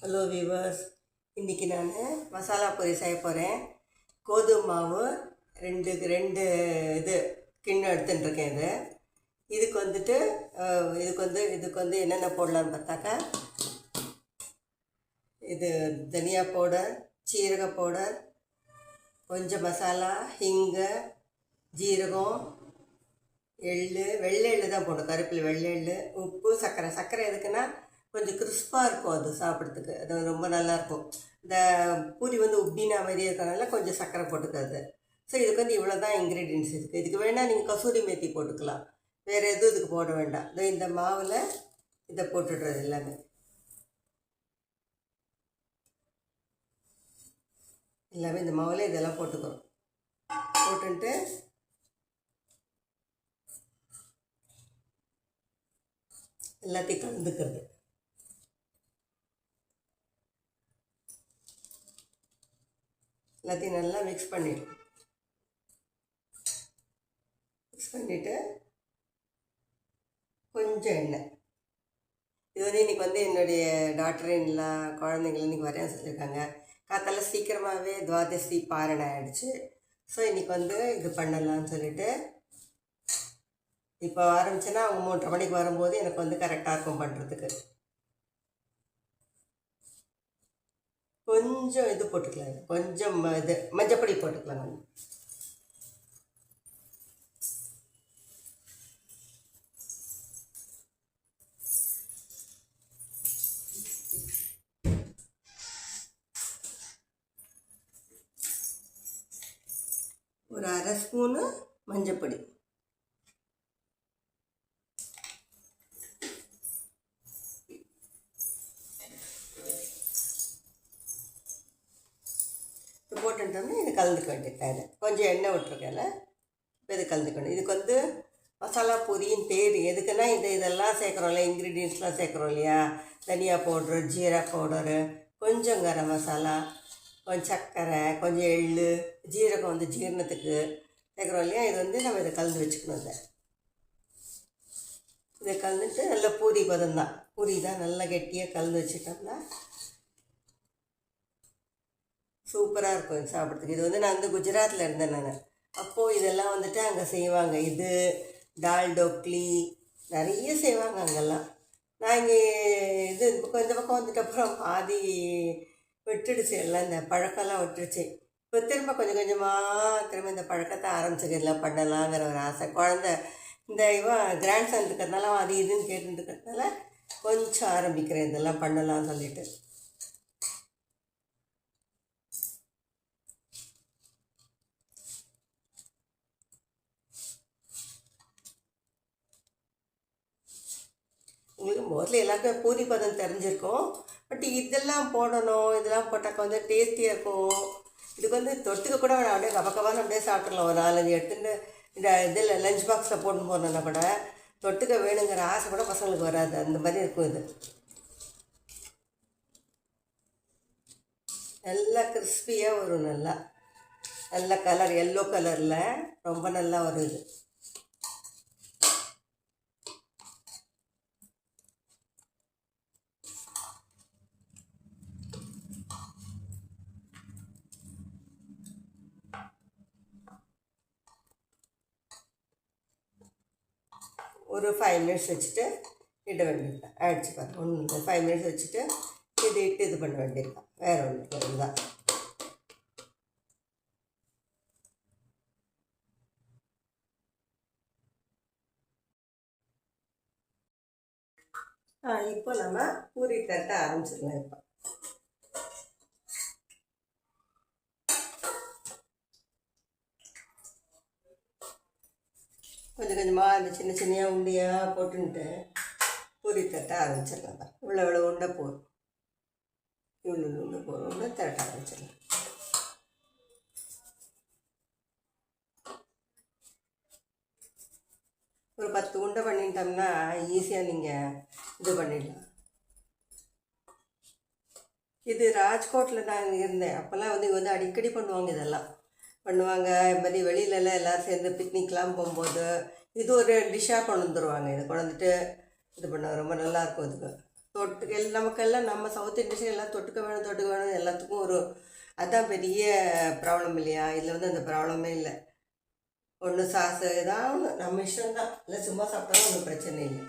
Hello viewers, இன்றைக்கி நான் மசாலா பொரி செய்ய போகிறேன். கோதுமை மாவு ரெண்டு ரெண்டு இது கிண்ணம் எடுத்துட்டுருக்கேன். இதுக்கு என்னென்ன போடலான்னு பார்த்தாக்கா, இது தனியா பவுடர், சீரக பவுடர், கொஞ்சம் மசாலா, ஹிங்கு, ஜீரகம், வெள்ளை எள்ளு தான் போடணும். கருப்பில் வெள்ளை எள்ளு, உப்பு, சர்க்கரை எதுக்குன்னா கொஞ்சம் கிறிஸ்பாக இருக்கும். அது சாப்பிட்றதுக்கு அது ரொம்ப நல்லாயிருக்கும். இந்த பூரி உப்பினா மாதிரியே இருக்கிறனால கொஞ்சம் சர்க்கரை போட்டுக்காது. ஸோ இதுக்கு இவ்வளோ தான் இன்க்ரீடியன்ட்ஸ் இருக்குது. இதுக்கு வேணால் நீங்கள் கசூரி மேத்தி போட்டுக்கலாம். வேறு எதுவும் இதுக்கு போட வேண்டாம். இந்த மாவில் இதை போட்டுடுறது எல்லாமே இந்த மாவில் இதெல்லாம் போட்டுக்கிறோம். போட்டுட்டு எல்லாத்தையும் கலந்துக்கிறது. எல்லாத்தையும் நல்லா மிக்ஸ் பண்ணிவிட்டு கொஞ்சம் எண்ணெய். இது இன்றைக்கி என்னுடைய டாக்டரின்லாம் குழந்தைங்கள இன்றைக்கி வரேன்னு சொல்லியிருக்காங்க. காத்தால சீக்கிரமாகவே துவாதசி பாரணை ஆகிடுச்சு. ஸோ இன்றைக்கி இது பண்ணலான்னு சொல்லிவிட்டு இப்போ ஆரம்பிச்சேன்னா அவங்க 3:30 மணிக்கு வரும்போது எனக்கு கரெக்டாக இருக்கும் பண்ணுறதுக்கு. கொஞ்சம் இது போட்டுக்கலாம், கொஞ்சம் இது மஞ்சப்பொடி போட்டுக்கலாம். ஒரு 1/2 ஸ்பூனு மஞ்சப்பொடி. போட்டுட்டோம்னா இது கலந்துக்க வேண்டியது. கொஞ்சம் எண்ணெய் விட்டுருக்கேன்ல, இப்போ இது கலந்துக்கணும். இதுக்கு மசாலா பூரின்னு பேர் எதுக்குன்னா இதெல்லாம் சேர்க்குறோம்ல, இன்க்ரீடியன்ட்ஸ்லாம் சேர்க்குறோம் இல்லையா. தனியா பவுட்ரு, ஜீரா பவுடரு, கொஞ்சம் கரம் மசாலா, கொஞ்சம் சர்க்கரை, கொஞ்சம் எள்ளு, ஜீரகம் ஜீரணத்துக்கு சேர்க்குறோம் இல்லையா. இது நம்ம இதை கலந்து வச்சுக்கணும். இதை கலந்துட்டு நல்லா பூரி பதம் தான், பூரி தான் நல்லா கெட்டியாக கலந்து வச்சுட்டோம்னா சூப்பராக இருக்கும் சாப்பிட்றதுக்கு. இது நான் குஜராத்தில் இருந்தேன் நான். அப்போது இதெல்லாம் அங்கே செய்வாங்க. இது தால் டோக்லி நிறைய செய்வாங்க அங்கெல்லாம். நான் இங்கே இந்த பக்கம் வந்துட்டப்புறம் பாதி விட்டுடுச்சு, எல்லாம் இந்த பழக்கம்லாம் விட்டுடுச்சு. இப்போ திரும்ப கொஞ்சம் கொஞ்சமாக திரும்ப இந்த பழக்கத்தை ஆரம்பிச்சுக்க, எல்லாம் பண்ணலாங்கிற ஒரு ஆசை. குழந்த கிராண்ட் சன் இருக்கிறதுனால அது இதுன்னு கேட்டுட்டு இருக்கிறதுனால கொஞ்சம் ஆரம்பிக்கிறேன் இதெல்லாம் பண்ணலாம்னு சொல்லிட்டு. உங்களுக்கு மோஸ்ட்லி எல்லாருக்கும் பூரி பதம் தெரிஞ்சிருக்கும். பட் இதெல்லாம் போடணும், இதெல்லாம் போட்டாக்க டேஸ்டியாக இருக்கும். இதுக்கு தொட்டுக்க கூட அப்படியே கபக்கவான்னு அப்படியே சாப்பிட்றலாம். ஒரு 4-5 எடுத்துட்டு இந்த இதில் லஞ்ச் பாக்ஸில் போட்டு போனோன்னா கூட தொட்டுக்க வேணுங்கிற ஆசை கூட பசங்களுக்கு வராது. அந்த மாதிரி இருக்கும். இது நல்லா கிறிஸ்பியாக வரும். நல்ல கலர், எல்லோ கலரில் ரொம்ப நல்லா வரும். இது ஒரு 5 மினிட்ஸ் வச்சுட்டு இட வேண்டியிருக்கேன். ஆயிடுச்சு பாருங்க. 5 மினிட்ஸ் வச்சுட்டு இது பண்ண வேண்டியிருக்கேன். வேறு ஒன்று தான். இப்போ நம்ம பூரி தட்ட ஆரம்பிச்சிடலாம். இப்போ கொஞ்சம் கொஞ்சமாக அந்த சின்ன உண்டியாக போட்டுன்ட்டு பூரி தட்ட ஆரம்பிச்சிடலாம். இவ்வளோ உண்டை போதும், இவ்வளோ உண்டை போதும்னு தட்ட ஆரம்பிச்சிடலாம். ஒரு 10 உண்டை பண்ணிட்டோம்னா ஈஸியாக நீங்கள் இது பண்ணிடலாம். இது ராஜ்கோட்டில் நான் இருந்தேன். அப்போல்லாம் அடிக்கடி பண்ணுவாங்க. இதெல்லாம் பண்ணுவாங்க. இது மாதிரி வெளியிலலாம் எல்லோரும் சேர்ந்து பிக்னிக்லாம் போகும்போது இது ஒரு டிஷ்ஷாக கொண்டு வந்துடுவாங்க. இது கொண்டு வந்துட்டு இது பண்ண ரொம்ப நல்லாயிருக்கும். இதுக்கு தொட்டுக்க நமக்கெல்லாம் நம்ம சவுத் இண்டியன்ஸ் எல்லாம் தொட்டுக்க வேணும் எல்லாத்துக்கும் ஒரு அதுதான் பெரிய ப்ராப்ளம் இல்லையா? இதில் வந்து அந்த ப்ராப்ளமே இல்லை. ஒன்று சாஸ் ஏதாவது ஒன்று நம்ம இஷ்டம்தான், இல்லை சும்மா சாப்பிட்டாலும் ஒன்றும் பிரச்சனை இல்லை.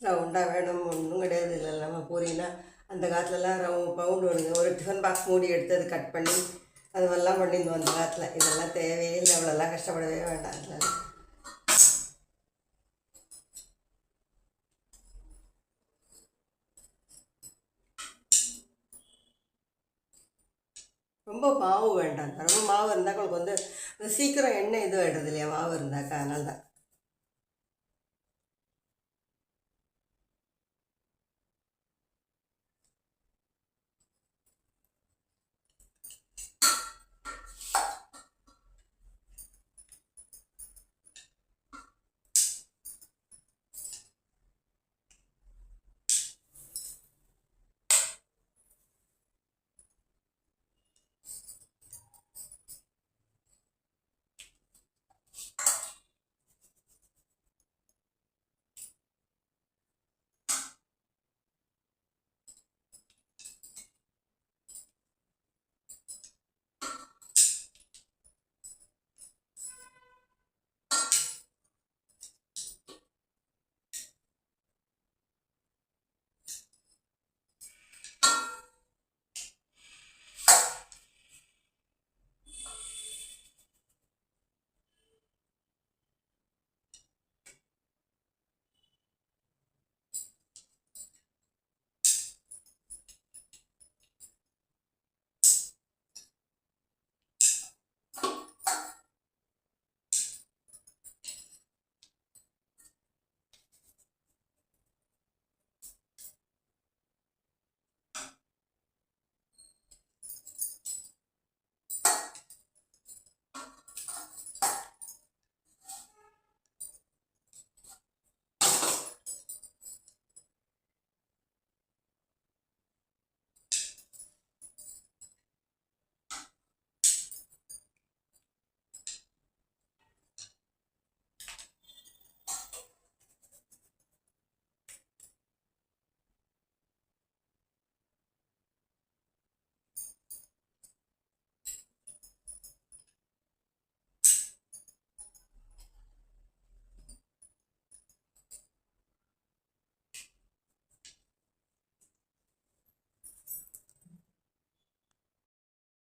ரவுண்டாக வேணும் ஒன்றும் கிடையாது. இல்லை இல்லாமல் பூரினா அந்த காலத்துலலாம் பவுண்டு ஒன்று ஒரு டிஃபன் பாக்ஸ் மூடி எடுத்து அது கட் பண்ணி அது மாதிரிலாம் பண்ணியிருந்தோம் அந்த காலத்தில். இதெல்லாம் தேவையே இல்லை, அவ்வளோலாம் கஷ்டப்படவே வேண்டாம். அதில் ரொம்ப மாவு வேண்டாம். ரொம்ப மாவு இருந்தால் உங்களுக்கு வந்து சீக்கிரம் எண்ணெய் இது ஆகிடுறது இல்லையா மாவு இருந்தாக்கா, அதனால தான்.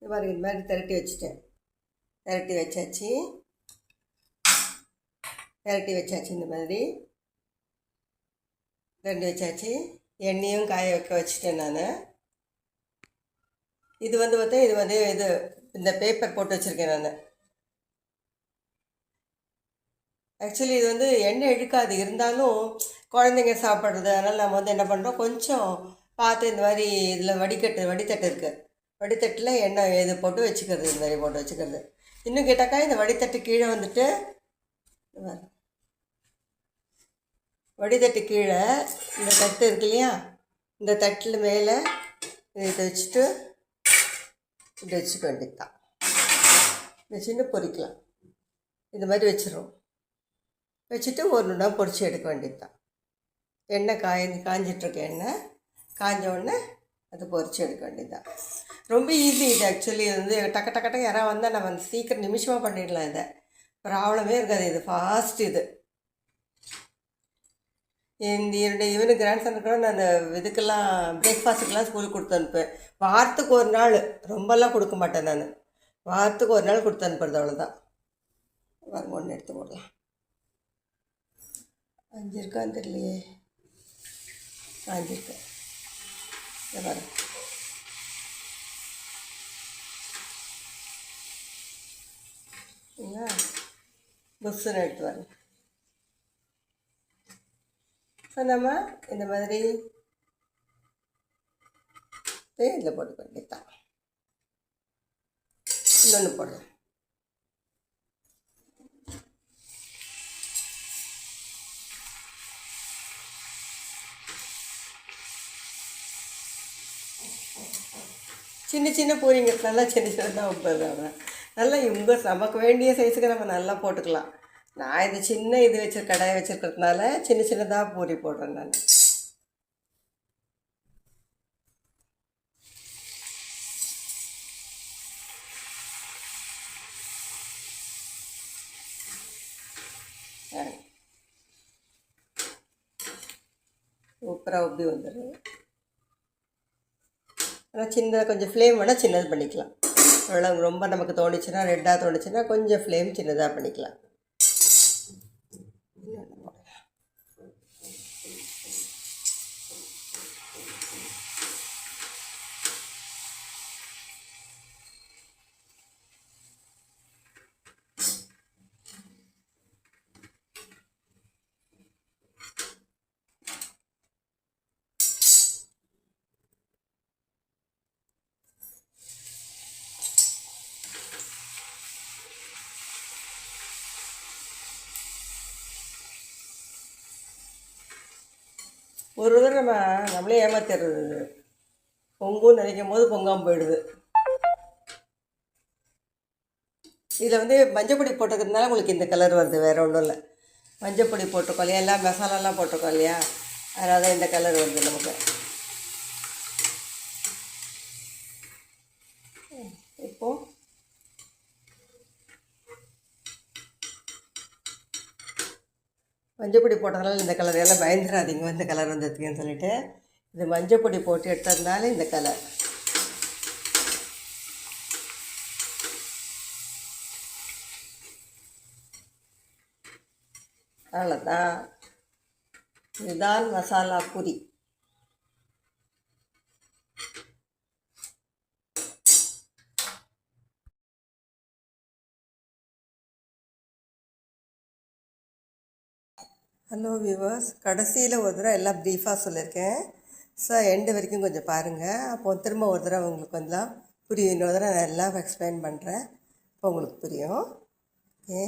இது மாதிரி இது மாதிரி திரட்டி வச்சுட்டேன். திரட்டி வச்சாச்சு இந்த மாதிரி திரட்டி வச்சாச்சு. எண்ணெயும் காய வைக்க வச்சுட்டேன் நான். இது வந்து பார்த்தா இது வந்து இது இந்த பேப்பர் போட்டு வச்சுருக்கேன் நான். ஆக்சுவலி இது வந்து எண்ணெய் இழுக்காது, இருந்தாலும் குழந்தைங்க சாப்பிட்றது, அதனால் நம்ம வந்து என்ன பண்ணுறோம், கொஞ்சம் பார்த்து இந்த மாதிரி இதில் வடித்தட்டு இருக்குது, வடித்தட்டில் எண்ணெய் இது போட்டு வச்சுக்கிறது, இந்த மாதிரி போட்டு வச்சுக்கிறது. இன்னும் கேட்டாக்கா இந்த வடித்தட்டு கீழே வந்துட்டு வடித்தட்டு கீழே இந்த தட்டு இருக்கு இல்லையா, இந்த தட்டில் மேலே இதை வச்சுட்டு இப்படி வச்சுக்க வேண்டியது தான். வச்சுட்டு பொரிக்கலாம். இது மாதிரி வச்சிடும். வச்சுட்டு ஒரு நுடா பொரித்து எடுக்க வேண்டியது தான். எண்ணெய் காஞ்சிட்ருக்க எண்ணெய் காஞ்ச உடனே அது பொரித்து எடுக்க வேண்டியது தான். ரொம்ப ஈஸி இது. ஆக்சுவலி வந்து டக்கு டக்கு யாராவது வந்தால் நம்ம வந்து சீக்கிரம் நிமிஷமாக பண்ணிடலாம். இதை ப்ராப்ளமே இருக்காது. இது ஃபாஸ்ட். இது என்னுடைய இவனுக்கு கிராண்ட்சனுக்கு கூட நான் அந்த இதுக்கெல்லாம் பிரேக்ஃபாஸ்ட்டுக்கெல்லாம் ஸ்கூலுக்கு கொடுத்து அனுப்புவேன். வாரத்துக்கு ஒரு நாள், ரொம்பலாம் கொடுக்க மாட்டேன் நான். வாரத்துக்கு ஒரு நாள் கொடுத்து அனுப்புறது, அவ்வளோதான். வாங்க ஒன்று எடுத்து போடலாம். 5 இருக்கான்னு தெரியலையே. 5 இருக்கு. இதை பாருங்க. சரிங்களா? புஷ்ஷுன்னு எடுத்து வரேன். ஸோ நம்ம இந்த மாதிரி இதில் போட்டுக்க வேண்டியதான். இன்னொன்று போடுறேன். சின்ன சின்ன பூரிங்கிறதுனால சின்ன சின்னதாக வைப்பேன். நல்லா உங்கள் நமக்கு வேண்டிய சைஸுக்கு நம்ம நல்லா போட்டுக்கலாம். நான் இது சின்ன இது கடாயை வச்சுருக்கிறதுனால சின்ன சின்னதாக பூரி போடுறேன் நான். சூப்பராக உப்பி வந்துடும். ஆனால் சின்ன கொஞ்சம் ஃப்ளேம் வேணால் சின்னது பண்ணிக்கலாம். அவ்வளோ ரொம்ப நமக்கு தோணுச்சுன்னா ரெட்டாக தோணுச்சுன்னா கொஞ்சம் ஃப்ளேம் சின்னதாக பண்ணிக்கலாம். ஒரு தடவை நம்மளே ஏமாத்திடுறது. பொங்குன்னு நினைக்கும் போது பொங்காமல் போயிடுது. இதில் வந்து மஞ்சப்பொடி போட்டுக்கிறதுனால உங்களுக்கு இந்த கலர் வருது, வேறு ஒன்றும் இல்லை. மஞ்சப்பொடி போட்டிருக்கோம் இல்லையா, எல்லாம் மசாலாலாம் போட்டிருக்கோம் இல்லையா, அதனால தான் இந்த கலர் வருது நமக்கு. இப்போது மஞ்சப்பொடி போட்டதுனால இந்த கலர் எல்லாம் பயந்துடாதீங்க இந்த கலர் வந்ததுக்குன்னு சொல்லிட்டு. இது மஞ்சப்பொடி போட்டு எடுத்ததுனால இந்த கலர். அவ்வளோதான். இதுதான் மசாலா பூரி. ஹலோ வியூவர்ஸ், கடைசியில் ஒரு தடவை எல்லாம் ப்ரீஃபாக சொல்லியிருக்கேன். ஸோ எண்டு வரைக்கும் கொஞ்சம் பாருங்கள். அப்போது திரும்ப ஒரு தடவை உங்களுக்கு கொஞ்சம் புரியும். இன்னொரு தடவை நான் எல்லாம் எக்ஸ்பிளைன் பண்ணுறேன், இப்போ உங்களுக்கு புரியும். ஓகே.